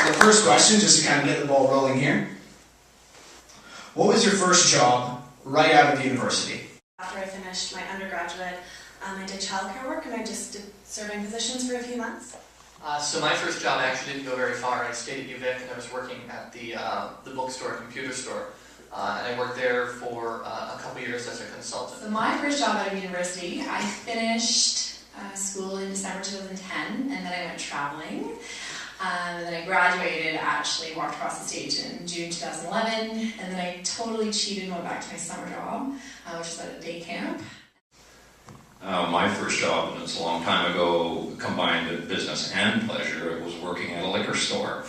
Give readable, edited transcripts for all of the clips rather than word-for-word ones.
So the first question, just to kind of get the ball rolling here. What was your first job right out of university? After I finished my undergraduate, I did childcare work and I just did serving positions for a few months. So my first job actually didn't go very far. I stayed at UVic and I was working at the bookstore, computer store. And I worked there for a couple years as a consultant. So my first job out of university, I finished school in December 2010, and then I went traveling. And then I graduated, actually walked across the stage in June 2011, and then I totally cheated and went back to my summer job, which was at a day camp. My first job, and it's a long time ago, combined business and pleasure. It was working at a liquor store.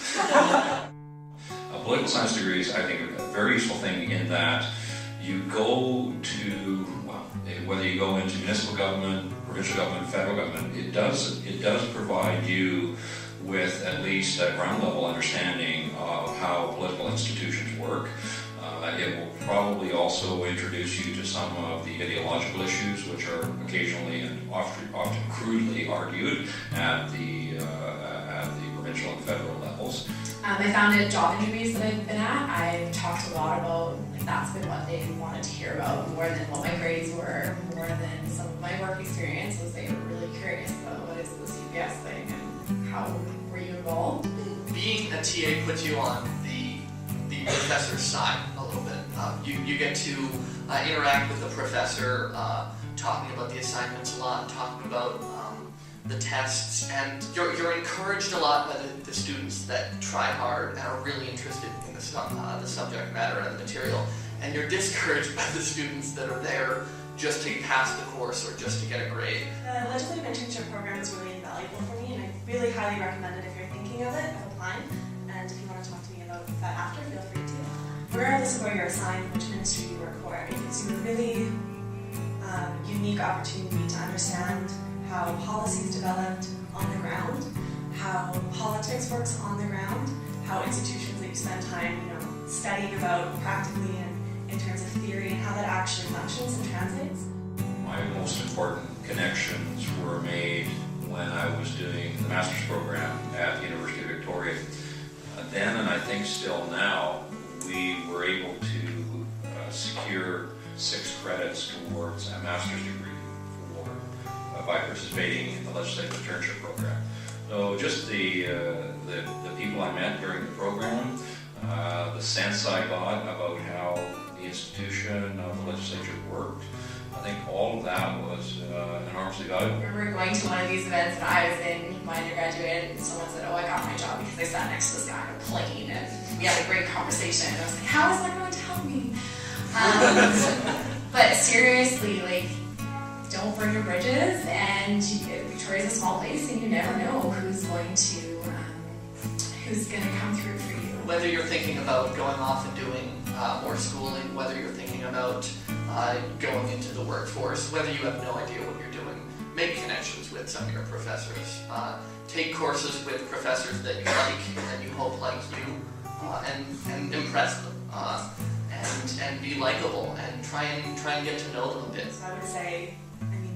Political science degrees, I think, are a very useful thing in that you go to, well, whether you go into municipal government, provincial government, federal government, it does provide you with at least a ground level understanding of how political institutions work. It will probably also introduce you to some of the ideological issues which are occasionally and often crudely argued at the provincial and federal levels. I found at job interviews that I've been at, I've talked a lot about, that's been what they wanted to hear about, more than what my grades were, more than some of my work experiences. They were really curious about what is this UPS thing and how were you involved? Being a TA puts you on the professor's side a little bit. You get to interact with the professor, talking about the assignments a lot, talking about the tests, and you're encouraged a lot by the students that try hard and are really interested in the subject matter and the material, and you're discouraged by the students that are there just to pass the course or just to get a grade. The legislative internship program is really invaluable for me, and I really highly recommend it if you're thinking of it, of applying. And if you want to talk to me about that after, feel free to. Regardless of where you're assigned, which ministry you work for, it gives you a really unique opportunity to understand how policies developed on the ground, how politics works on the ground, how institutions that you spend time, studying about practically and in terms of theory and how that actually functions and translates. My most important connections were made when I was doing the master's program at the University of Victoria. Then, and I think still now, we were able to secure 6 credits towards a master's degree by participating in the legislative internship program. So just the people I met during the program, the sense I got about how the institution of the legislature worked, I think all of that was enormously valuable. I remember going to one of these events when I was in my undergraduate, and someone said, "Oh, I got my job because I sat next to this guy on a plane," and we had a great conversation. And I was like, "How is that going to help me?" But seriously, don't burn your bridges, and Victoria's a small place, and you never know who's going to come through for you. Whether you're thinking about going off and doing more schooling, whether you're thinking about going into the workforce, whether you have no idea what you're doing, make connections with some of your professors. Take courses with professors that you like and that you hope like you, and impress them. And be likable and try and get to know them a bit. So I would say,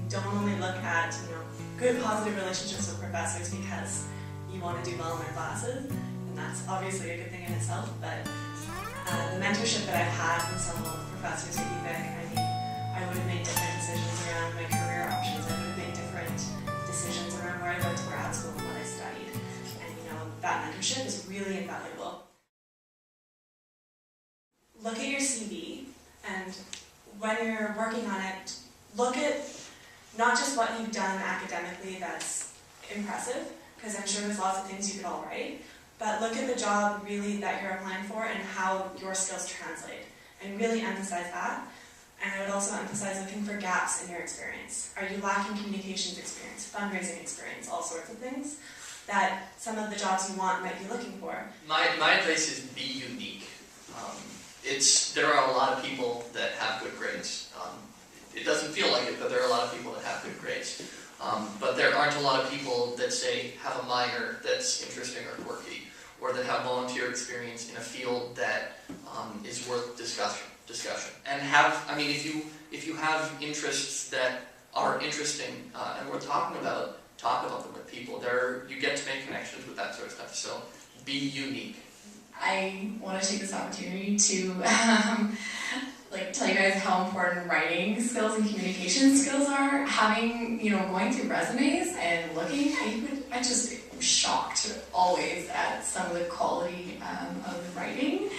don't only look at good positive relationships with professors because you want to do well in their classes, and that's obviously a good thing in itself, but the mentorship that I've had from some of the professors at UVic, I would have made different decisions around my career options. I would have made different decisions around where I went to grad school and what I studied, and that mentorship is really invaluable. Look at your CV, and when you're working on it, look at not just what you've done academically that's impressive, because I'm sure there's lots of things you could all write, but look at the job really that you're applying for and how your skills translate, and really emphasize that. And I would also emphasize looking for gaps in your experience. Are you lacking communications experience, fundraising experience, all sorts of things that some of the jobs you want might be looking for? My advice is be unique. There are a lot of people that have good grades. It doesn't feel like it, but there are a lot of people that have good grades. But there aren't a lot of people that, say, have a minor that's interesting or quirky, or that have volunteer experience in a field that is worth discussion. And if you have interests that are interesting and worth talking about, talk about them with people. You get to make connections with that sort of stuff. So be unique? I want to take this opportunity to tell you guys how important writing skills and communication skills are. Having, going through resumes and looking, I just am shocked always at some of the quality of the writing.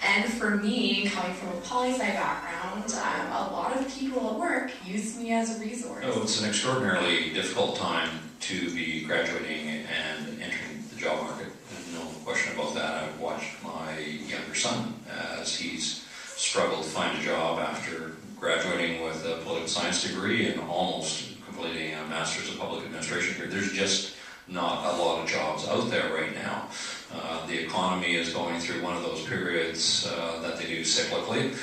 And for me, coming from a poli-sci background, a lot of people at work use me as a resource. Oh, it's an extraordinarily difficult time to be graduating and entering the job market. There's no question about that. I've watched my younger son as he's struggled to find a job after graduating with a political science degree and almost completing a master's of public administration degree. There's just not a lot of jobs out there right now. The economy is going through one of those periods that they do cyclically,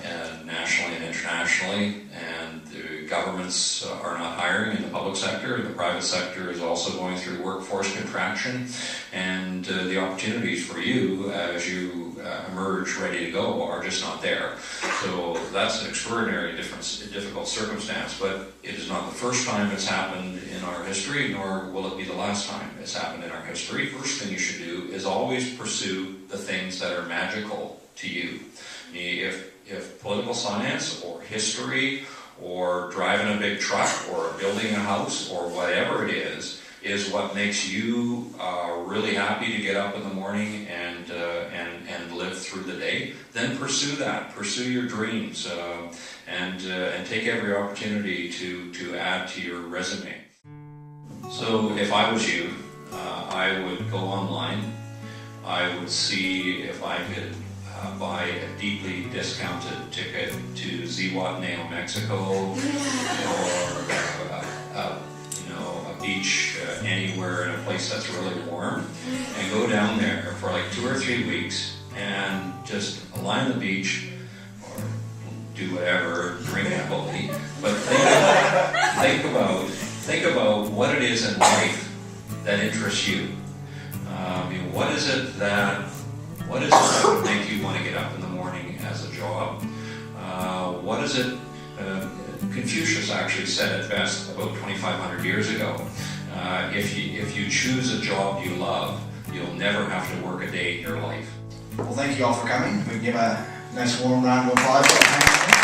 and nationally and internationally, and the governments are not hiring in the public sector. The private sector is also going through workforce contraction, and the opportunities for you as you emerge ready to go are just not there. So that's an extraordinary difficult circumstance, but it is not the first time it's happened in our history, nor will it be the last time it's happened in our history. First thing you should do is always pursue the things that are magical to you. If political science or history or driving a big truck or building a house or whatever it is what makes you really happy to get up in the morning and live through the day, then pursue that. Pursue your dreams and take every opportunity to add to your resume. So if I was you, I would go online. I would see if I could buy a deeply discounted ticket to Zihuatanejo, Mexico, or a beach anywhere in a place that's really warm, and go down there for like 2 or 3 weeks and just lie on the beach or do whatever, drink heavily, but think about what it is in life that interests you. What is it that would make you want to get up in the morning as a job? What is it? Confucius actually said it best about 2,500 years ago. If you choose a job you love, you'll never have to work a day in your life. Well, thank you all for coming. We can give a nice warm round of applause.